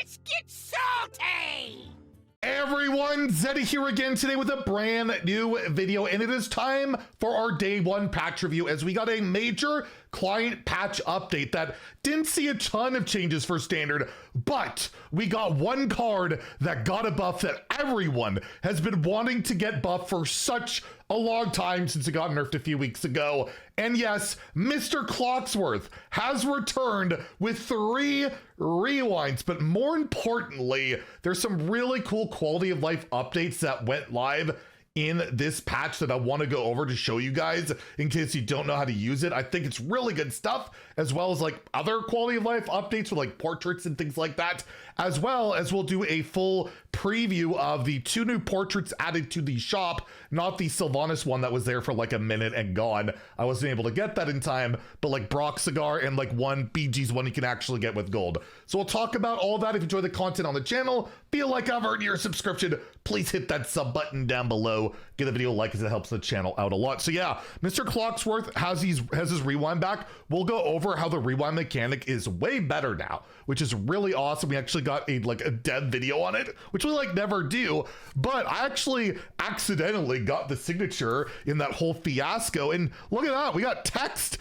Let's get salty! Everyone, Zeddy here again today with a brand new video, and it is time for our day one patch review as we got a major client patch update that didn't see a ton of changes for standard, but we got one card that got a buff that everyone has been wanting to get buffed for such a long time since it got nerfed a few weeks ago. And yes, Mister Clocksworth has returned with 3 rewinds, but more importantly, there's some really cool quality of life updates that went live in this patch that I want to go over to show you guys in case you don't know how to use it. I think it's really good stuff, as well as like other quality of life updates with like portraits and things like that, as well as we'll do a full preview of the 2 new portraits added to the shop, not the Sylvanas one that was there for like a minute and gone. I wasn't able to get that in time, but like Broxigar and like one BG's one you can actually get with gold. So we'll talk about all that. If you enjoy the content on the channel, feel like I've earned your subscription, please hit that sub button down below. Give the video a like as it helps the channel out a lot. So yeah, Mr. Clocksworth has his rewind back. We'll go over how the rewind mechanic is way better now, which is really awesome. We actually got a dev video on it, which we like never do, but I actually accidentally got the signature in that whole fiasco. And look at that, we got text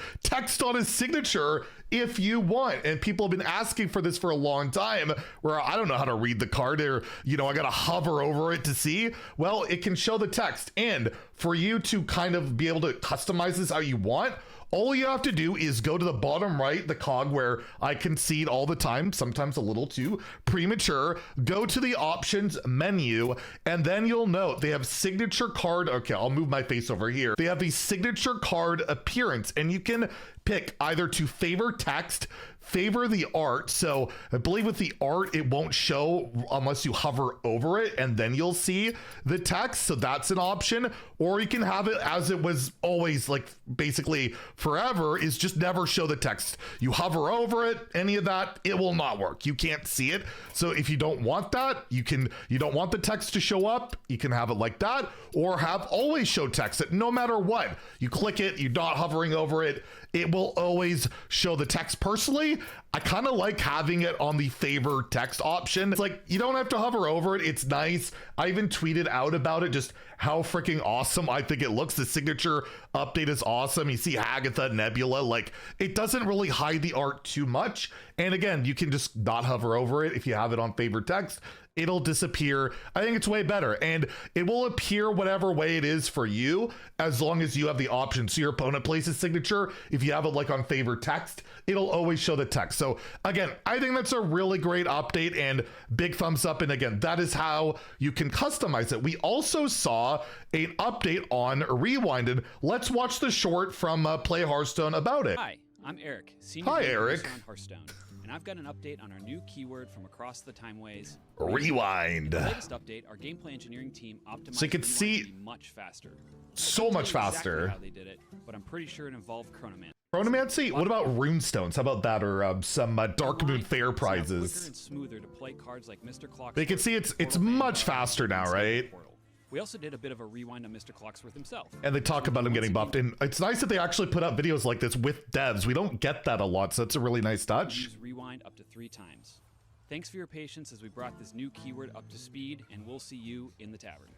on his signature if you want. And people have been asking for this for a long time, where I don't know how to read the card, or I gotta hover over it to see. Well, it can show the text, and for you to kind of be able to customize this how you want, all you have to do is go to the bottom right, the cog where I concede all the time, sometimes a little too premature, go to the options menu, and then you'll note they have signature card. Okay, I'll move my face over here. They have the signature card appearance, and you can pick either to favor text, favor the art. So I believe with the art, it won't show unless you hover over it, and then you'll see the text. So that's an option. Or you can have it as it was always, like basically forever, is just never show the text. You hover over it, any of that, it will not work. You can't see it. So if you don't want that, you don't want the text to show up, you can have it like that, or have always show text that no matter what, you click it, you're not hovering over it, it will always show the text. Personally, I kind of like having it on the favor text option. It's like, you don't have to hover over it. It's nice. I even tweeted out about it, just how freaking awesome I think it looks. The signature update is awesome. You see Hagatha, Nebula, like it doesn't really hide the art too much. And again, you can just not hover over it. If you have it on favor text, it'll disappear. I think it's way better, and it will appear whatever way it is for you, as long as you have the option. So your opponent places signature, if you have it like on favor text, it'll always show the text. So again, I think that's a really great update, and big thumbs up. And again, that is how you can customize it. We also saw an update on Rewinded. Let's watch the short from Play Hearthstone about it. Hi, I'm Eric, Senior Hi, Game Eric. Producer on Hearthstone, and I've got an update on our new keyword from across the timeways. Rewind. In the latest update, our gameplay engineering team optimized So you can Rewind see to be much faster. so much Exactly faster. how they did it, but I'm pretty sure it involved Chronoman. Chronomancy? What about runestones? How about that? Or some Dark Moon Fair Quicker prizes? and smoother to play cards like Mister Clocksworth. They can see it's Portal much Vanguard, faster now, and right? Portal. We also did a bit of a rewind on Mr. Clocksworth himself. And they talk about him getting buffed. And it's nice that they actually put out videos like this with devs. We don't get that a lot, so that's a really nice touch. Use rewind up to 3 times. Thanks for your patience as we brought this new keyword up to speed, and we'll see you in the tavern.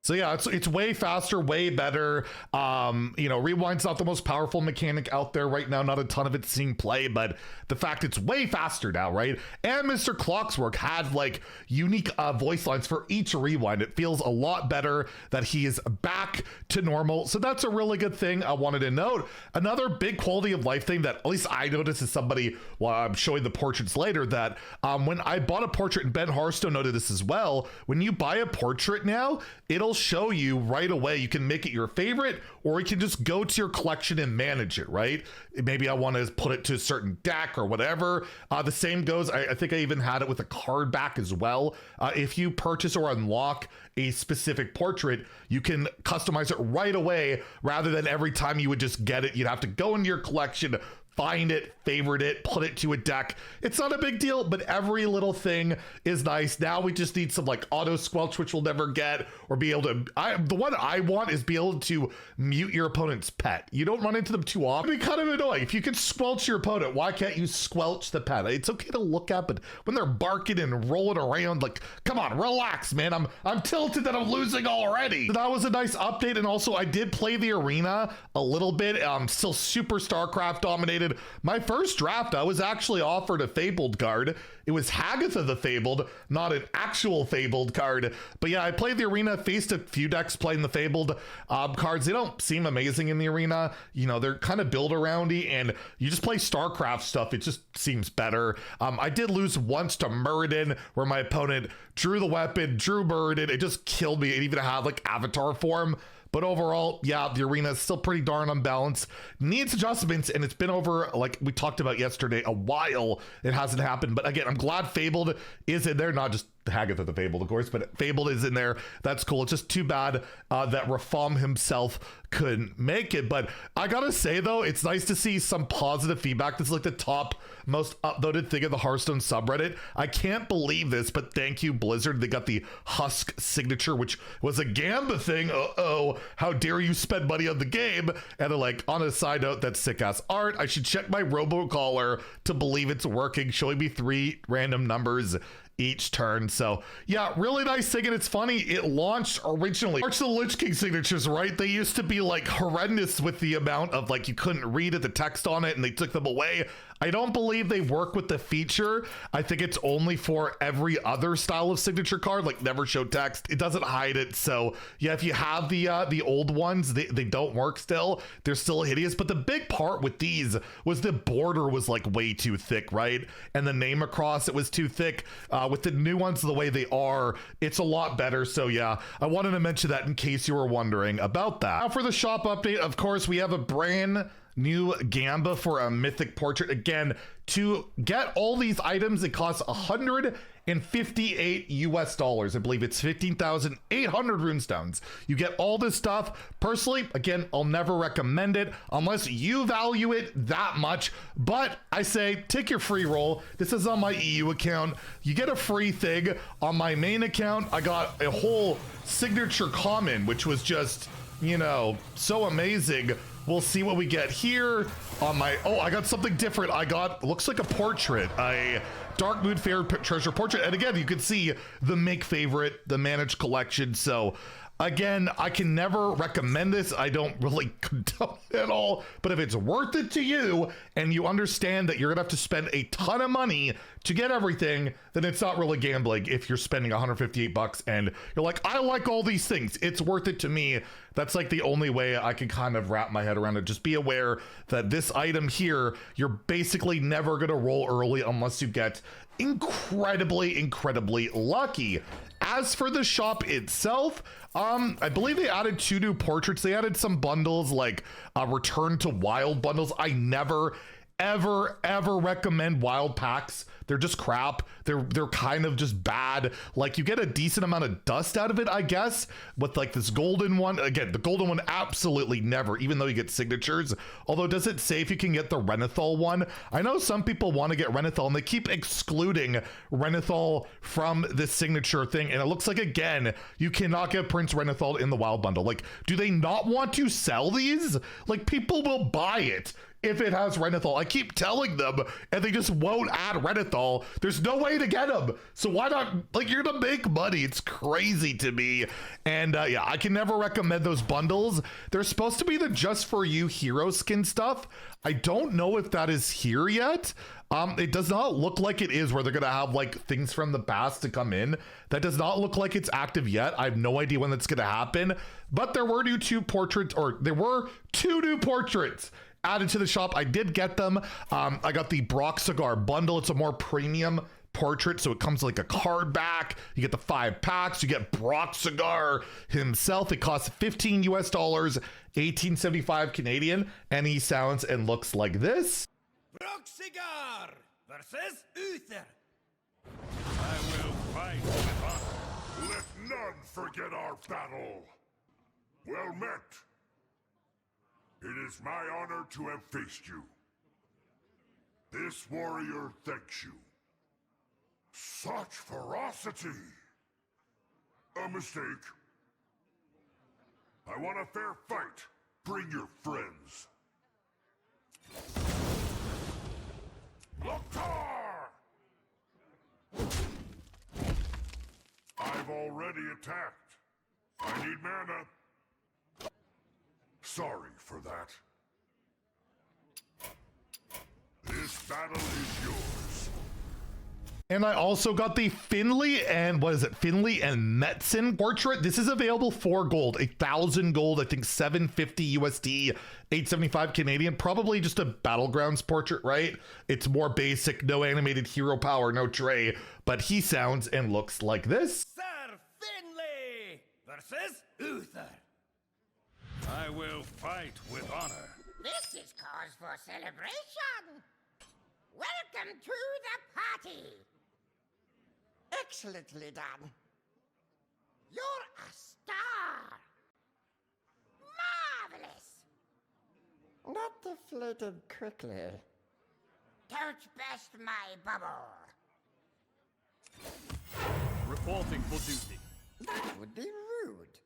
So yeah, it's way faster, way better. Rewind's not the most powerful mechanic out there right now. Not a ton of it seeing play, but the fact it's way faster now, right? And Mr. Clocksworth had like unique voice lines for each rewind. It feels a lot better that he is back to normal. So that's a really good thing I wanted to note. Another big quality of life thing that at least I noticed as somebody, while I'm showing the portraits later, that when I bought a portrait, and Ben Hearthstone noted this as well, when you buy a portrait now, it'll show you right away. You can make it your favorite, or you can just go to your collection and manage it, right? Maybe I want to put it to a certain deck or whatever. The same goes, I think I even had it with a card back as well. If you purchase or unlock a specific portrait, you can customize it right away, rather than every time you would just get it, you'd have to go into your collection, find it, favorite it, put it to a deck. It's not a big deal, but every little thing is nice. Now we just need some like auto squelch, which we'll never get, or be able to, the one I want is be able to mute your opponent's pet. You don't run into them too often. It'd be kind of annoying. If you can squelch your opponent, why can't you squelch the pet? It's okay to look at, but when they're barking and rolling around, like, come on, relax, man. I'm tilted that I'm losing already. So that was a nice update. And also I did play the arena a little bit. Still super StarCraft dominated. My first draft, I was actually offered a Fabled card. It was Hagatha the Fabled, not an actual Fabled card. But yeah, I played the arena, faced a few decks playing the Fabled cards. They don't seem amazing in the arena. You know, they're kind of build-aroundy, and you just play StarCraft stuff. It just seems better. I did lose once to Muradin, where my opponent drew the weapon, drew Muradin. It just killed me. It even had like avatar form. But overall, yeah, the arena is still pretty darn unbalanced. Needs adjustments, and it's been over, like we talked about yesterday, a while. It hasn't happened. But again, I'm glad Fabled is in there. Not just Hagatha the Fabled, of course, but Fabled is in there. That's cool. It's just too bad that Rafam himself couldn't make it. But I gotta say, though, it's nice to see some positive feedback. This is like the top most upvoted thing of the Hearthstone subreddit. I can't believe this, but thank you, Blizzard. They got the Husk signature, which was a Gamba thing. Uh-oh, how dare you spend money on the game? And they're like, on a side note, that's sick-ass art. I should check my robocaller to believe it's working, showing me 3 random numbers each turn. So yeah, really nice thing. And it's funny, it launched originally. March of the Lich King signatures, right? They used to be like horrendous with the amount of like you couldn't read the text on it, and they took them away. I don't believe they work with the feature. I think it's only for every other style of signature card, like never show text. It doesn't hide it. So yeah, if you have the old ones, they don't work still. They're still hideous. But the big part with these was the border was like way too thick, right? And the name across it was too thick. With the new ones the way they are, it's a lot better. So yeah, I wanted to mention that in case you were wondering about that. Now for the shop update, of course, we have a brand new Gamba for a mythic portrait. Again, to get all these items, it costs $158 US. I believe it's 15,800 runestones. You get all this stuff. Personally, again, I'll never recommend it unless you value it that much. But I say take your free roll. This is on my EU account. You get a free thing. On my main account, I got a whole signature common, which was just, you know, so amazing. We'll see what we get here on my, oh, I got something different. I got, looks like a portrait, a Dark Moon Fair treasure portrait. And again, you can see the make favorite, the managed collection. So again, I can never recommend this. I don't really condone it at all, but if it's worth it to you and you understand that you're gonna have to spend a ton of money to get everything, then it's not really gambling. If you're spending 158 bucks and you're like, I like all these things, it's worth it to me. That's like the only way I can kind of wrap my head around it. Just be aware that this item here, you're basically never gonna roll early unless you get incredibly lucky. As for the shop itself, I believe they added 2 new portraits. They added some bundles like return to wild bundles. I never ever recommend wild packs. They're just crap. They're kind of just bad. Like you get a decent amount of dust out of it, I guess, with like this golden one. Again, the golden one absolutely never, even though you get signatures. Although does it say if you can get the Renethal one? I know some people want to get Renethal and they keep excluding Renethal from this signature thing. And it looks like, again, you cannot get Prince Renethal in the wild bundle. Like, do they not want to sell these? Like, people will buy it if it has Renethal. I keep telling them and they just won't add Renethal. There's no way to get them. So why not? Like, you're gonna make money. It's crazy to me. And yeah, I can never recommend those bundles. They're supposed to be the just for you hero skin stuff. I don't know if that is here yet. It does not look like it is, where they're gonna have like things from the past to come in. That does not look like it's active yet. I have no idea when that's gonna happen, but there were two new portraits added to the shop. I did get them. I got the Broxigar bundle. It's a more premium portrait, so it comes like a card back. You get the 5 packs. You get Broxigar himself. It costs $15 US, 1875 Canadian, and he sounds and looks like this. Broxigar versus Uther. I will fight with honor. Let none forget our battle. Well met. It is my honor to have faced you. This warrior thanks you. Such ferocity! A mistake. I want a fair fight. Bring your friends. Loktar! I've already attacked. I need mana. Sorry for that. This battle is yours. And I also got the Finley and Finley and Metzen portrait. This is available for gold, 1,000 gold, I think 750 USD, 875 Canadian, probably just a Battlegrounds portrait, right? It's more basic, no animated hero power, no tray, but he sounds and looks like this. Sir Finley versus Uther. I will fight with honor. This is cause for celebration. Welcome to the party. Excellently done. You're a star. Marvelous. Not deflated quickly. Don't burst my bubble. Reporting for duty. That would be rude.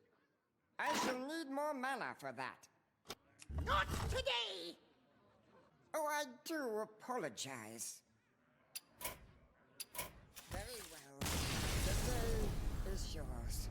I shall need more mana for that. Not today. Oh, I do apologize. Very well. The day is yours.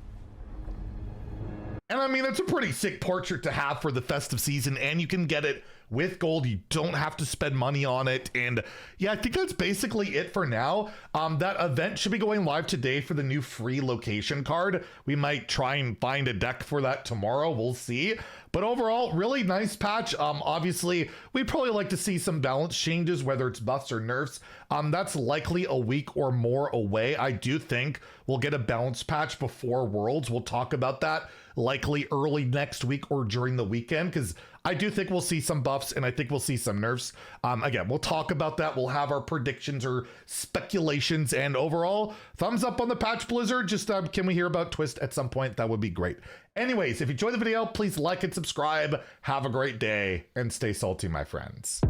And I mean, it's a pretty sick portrait to have for the festive season, and you can get it with gold. You don't have to spend money on it. And yeah, I think that's basically it for now. That event should be going live today for the new free location card. We might try and find a deck for that tomorrow. We'll see. But overall, really nice patch. Obviously, we'd probably like to see some balance changes, whether it's buffs or nerfs. That's likely a week or more away. I do think we'll get a balance patch before Worlds. We'll talk about that likely early next week or during the weekend, because I do think we'll see some buffs and I think we'll see some nerfs. Again, we'll talk about that. We'll have our predictions or speculations, and overall, thumbs up on the patch, Blizzard. Just can we hear about Twist at some point? That would be great. Anyways, if you enjoyed the video, please like and subscribe. Have a great day and stay salty, my friends.